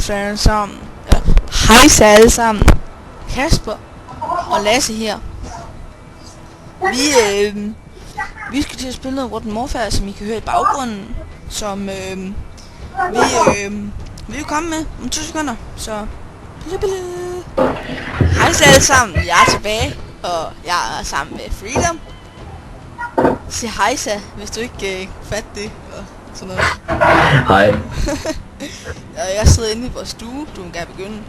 alle sammen. Hej så alle sammen. Kasper og Lasse her. Vi skal til at spille noget Modern Warfare, som I kan høre i baggrunden. Som vi vil komme med om 2 sekunder. Så hej så alle sammen. Jeg er tilbage, og jeg er sammen med Freedom. Sig hej så, hvis du ikke fatter det og sådan noget. Hej. Jeg sidder inde i vores stue. Du kan gerne begynde.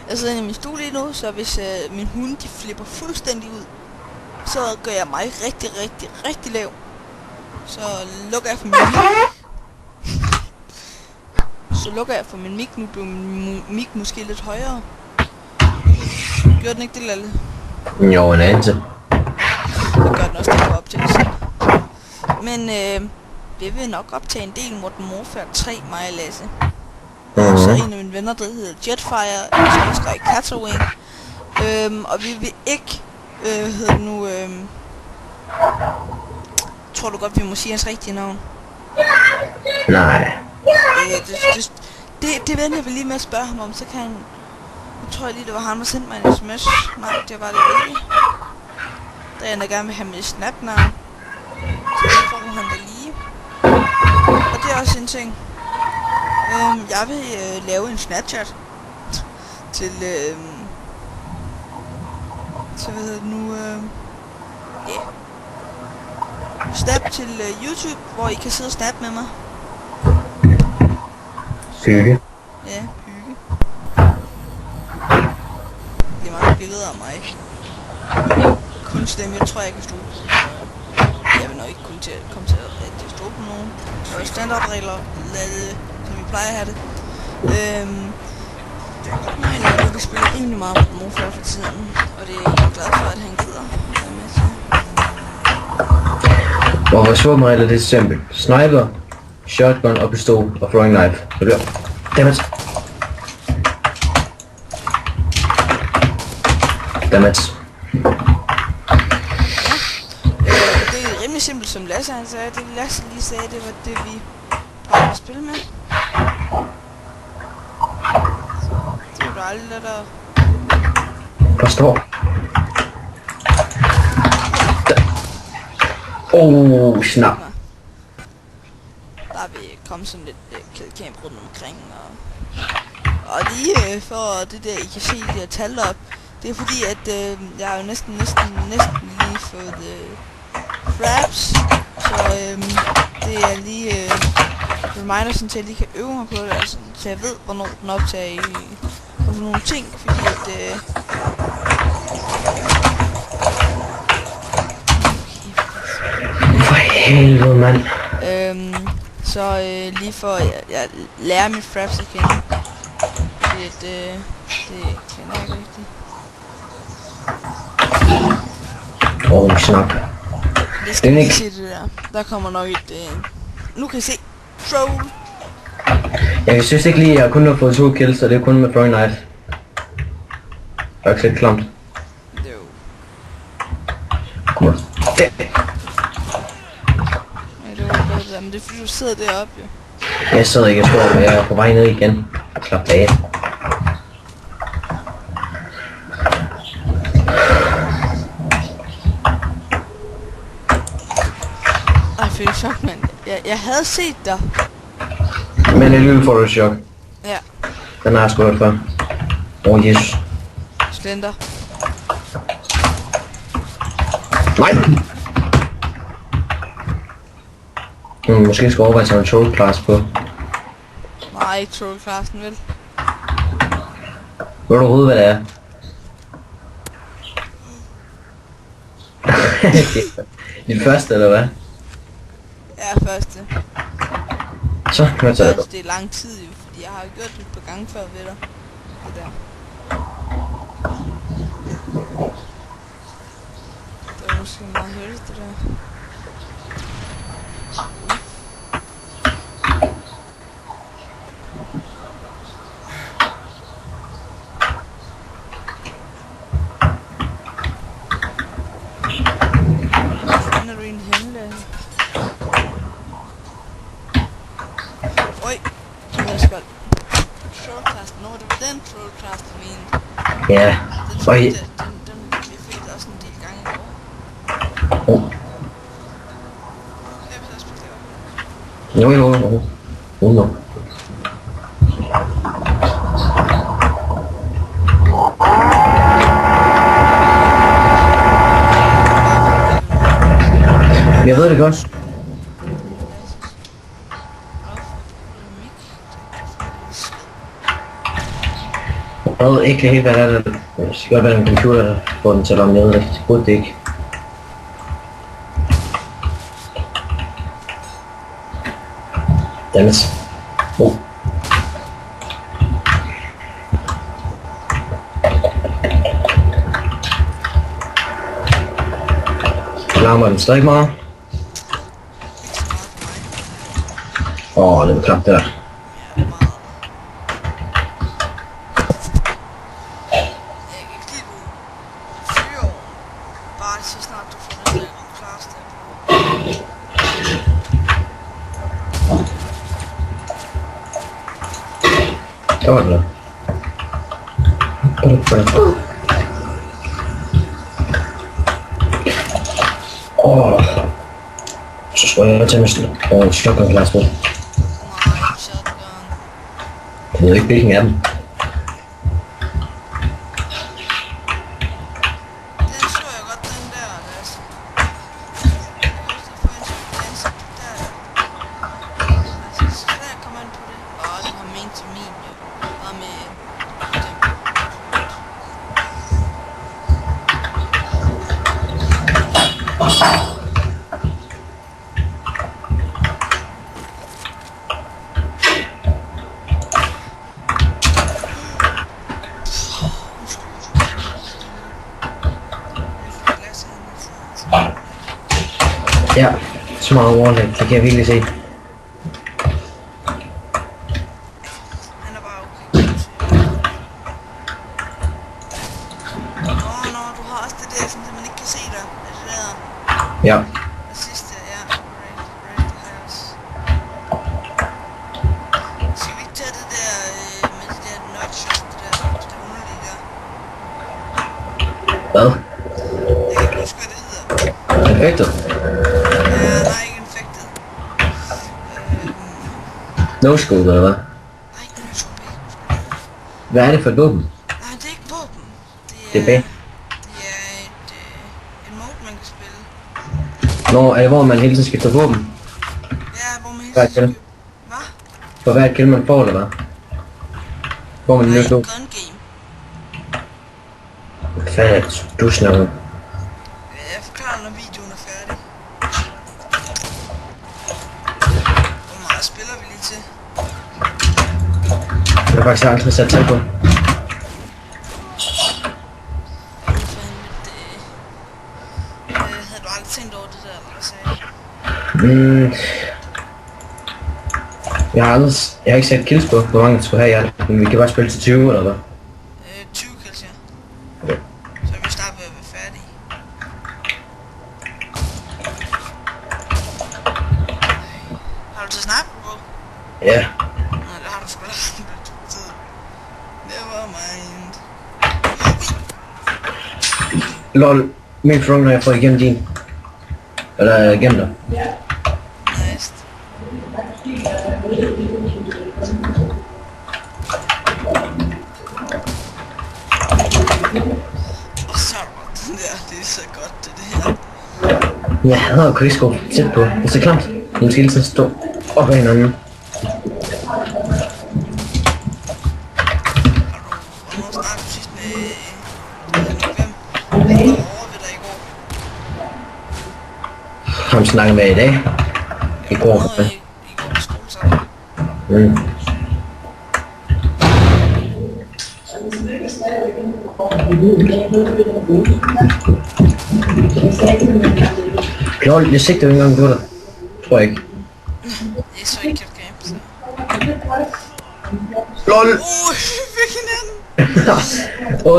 Jeg sidder inde i min stue lige nu, så hvis min hund de flipper fuldstændig ud, så gør jeg mig rigtig lav. Så lukker jeg for min mic. Nu bliver min mic måske lidt højere. Gør den ikke det, Lalle? Jo, en anelse. Det gør den også, der på optagelsen. Men vi vil nok optage en del Modern Warfare 3, mig og Lasse. Så en af mine venner, der hedder Jetfire, som Catawing. Og vi vil ikke, tror du godt, vi må sige hans rigtige navn? Nej. Det venter jeg lige med at spørge ham om, så kan han... Nu tror jeg lige, det var ham, der sendte mig en sms. Nej, det var det ikke. Der er en, der gerne vil have mit snapnavn. Så det får han da lige. Og det er også en ting. Jeg vil lave en Snapchat til hvad hedder det nu, Snap til YouTube, hvor I kan sidde og snappe med mig. Hygge. Ja, hygge. Det er mange billeder af mig. Kun stemme, jeg tror jeg kan stole på. Jeg vil nok ikke komme til at stole på nogen. Og standardregler, som vi plejer at have det. Men vi spiller rimelig meget på Warfare for tiden, og det er jeg glad for, at han gider være med til. Og vores våbenregler, det er simpelt. Sniper, shotgun og pistol og throwing knife. Så bliver damage. Det er rimelig simpelt, som Lasse han sagde. Det Lasse lige sagde, det var det vi prøvede at spille med. Det var aldrig der. Forstår. Snap. Der er vi kommet sådan lidt kældkamp rundt omkring, og lige for det der, I kan se de her tal op, det er fordi, at jeg har jo næsten lige fået fraps, så det er lige reminder, sådan til at jeg lige kan øve mig på det, altså, så jeg ved, hvornår den optager i og nogle ting, fordi at For helvede, mand. Så lige for jeg lærer mit fraps at kende. Fordi at det kender jeg ikke rigtigt. Snap. Det skal I se det der. Der kommer nok et nu kan I se troll. Jeg synes ikke lige, at jeg kun har fået 2 kills, så det er kun med throwing knife. Det er ikke lidt klamt. Jo. Kom on. Ja, det var godt der, men det er fordi du sidder deroppe jo. Jeg sidder ikke, jeg tror, jeg er på vej ned igen. Slap af. Ej, for det chok, mand. Jeg havde set dig. Men alligevel får du et chok. Ja. Den har jeg sgu hørt før. Jesus. Slender. Nej! Måske skal overveje sådan en troll class på. Nej, ikke troll-klassen, vel? Ved du overhovedet, hvad det er? Din første, eller hvad? Ja, første. Så kan jeg tage det. Det er lang tid jo, fordi jeg har gjort det et par gange før ved dig. Det der. Det var måske meget hurtigt, det der. Hvor er du egentlig henne, Lasse? Oj! også godt. Trollcast, nå, det var den Trollcast, jeg mente. Ja. Den Og fik vi fik også en del gange i går. Jeg vil også spille det. Jo. Jeg ved det godt. Jeg ved ikke helt, hvad det er. Det skal godt være en computer, der får den til at lade med. Det burde det ikke. Dammit. Larmer den stadig meget? Det var klart det der. Det var det. Så tror jeg til mig og shotgun klasse på. Nej, shotgun. Jeg ved ikke hvilken af dem. Den så jeg godt, den der, Lasse. Så kan jeg komme ind på det. Den har ment til min, jo. Bare med dem. Ja, så meget overlæg, det kan jeg virkelig se. Han er bare okay. Nå, du har også det der, sådan, at man ikke kan se dig. Er det der? Ja. Det sidste, ja. Raid the house. Skal vi ikke tage det der med det der notches, det underlige der? Hvad? Jeg kan ikke huske, hvad det hedder. Infected? Ja, nej, ikke infected. No scope eller hvad? Nej, nu scope ikke. Hvad er det for et våben? Nej, det er ikke våben. Det er bag. Det er et mode, man kan spille. Nå, er det hvor man hele tiden skifter våben? Ja, hvor man hele Hvad er tiden det? Hvad? For hver kill man får, eller hvad? Hvor man Nej, lige slå? gun game. Hvad fanden er det, du snakker om? Jeg forklarer, når videoen er færdig. Hvor meget spiller vi lige til? Jeg har faktisk aldrig sat tal på. Havde du aldrig tænkt over det der, eller hvad sagde du? Jeg har ikke sat kills på, hvor mange vi skulle have i alt. Men vi kan bare spille til 20 eller hvad? 20 kills, ja. Okay. Så er vi snart ved at være færdige. Har du til sniper på? Ja. Nej, det har du sgu da tid. Never mind. Lol, min front, når jeg får igennem din. Eller igennem dig. Nice. Og så er der den der, det er så godt det der. Jeg hader krigssko tæt på. Det er så klamt. Man skal hele tiden stå op ad hinanden. Hvornår snakkede du sidst med hvem? Hvem der var over ved dig i går? Ham snakker med i dag. I går. Nå, I går på skole sammen. Lol, jeg sigter jo ikke engang på dig. Tror jeg ikke. Det er så ikke Kill Camp, så. LOL! Fik hinanden!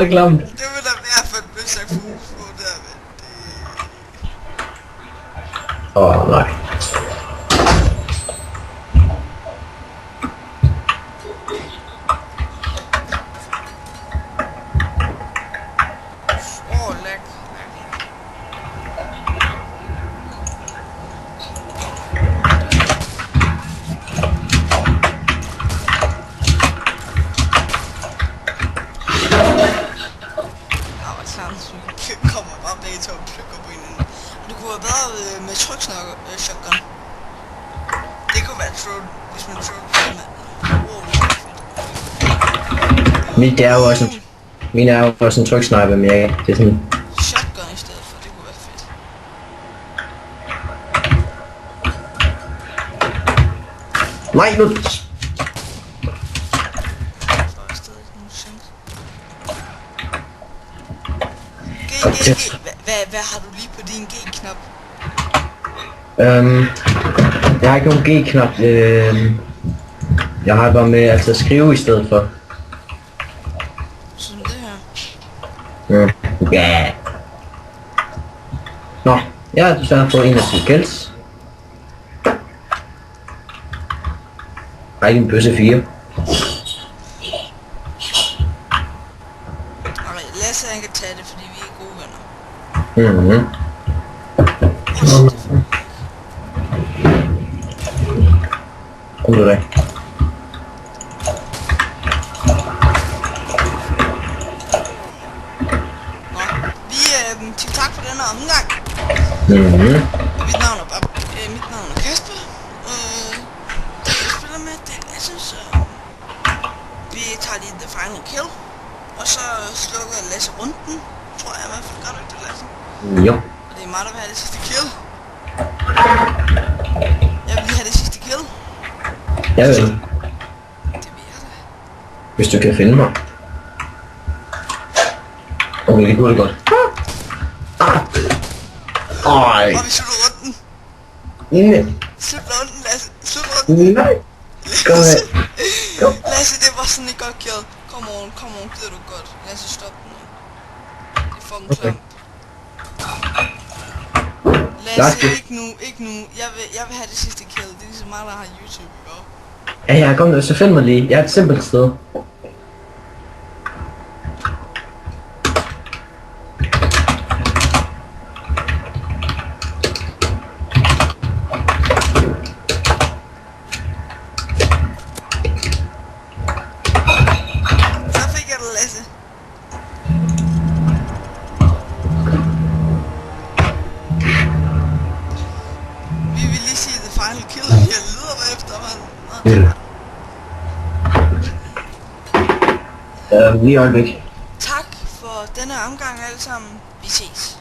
Ikke klamt. Det vil da være for et bøssak på der, men det... Nej. Mit det er jo også en, min er jo også en tryksniper, men jeg, det er sådan... Shotgun i stedet for, det kunne være fedt. Nej, nu... Der er stadig ikke nogen chance. G. Hvad har du lige på din G-knap? Jeg har ikke nogen G-knap. Jeg har bare med altså at skrive i stedet for. Sådan det her. Ja. Nå, jeg har desværre fået 21 kills. Ikke en bøsse 4. Okay, Lasse han kan tage det, fordi vi er gode venner. Mhm. Kom du da. Nå, vi tak for denne omgang. Mhm. Mit navn er Kasper. Jeg spiller med, det er Lasse, så vi tager lige the final kill. Og så slukker Lasse runden, tror jeg i hvert fald. Gør du ikke det, Lasse? Jo. Og det er mig, der vil have det sidste kill. Jeg vil lige have det sidste kill. Jeg vil. Det vil jeg da. Hvis du kan finde mig. Okay, det kunne det godt. Ej. Og vi slutter runden. Nej. Slut runden, Lasse. Slut runden. Nej. Kom her. Kom. Lasse, det var sådan et godt kill. Come on, gider du godt. Lasse, stop nu. Det er fucking Okay. klamt. Lasse, ikke nu. Jeg vil have det sidste kill. Det er ligesom mig, der har YouTube, jo. Ja, kom nu, så find mig lige. Jeg er et simpelt sted. Så fik jeg det, Lasse. Vi vil lige sige the final kill. Jeg leder bagefter, mand. Lige øjeblik. Tak for denne omgang alle sammen. Vi ses.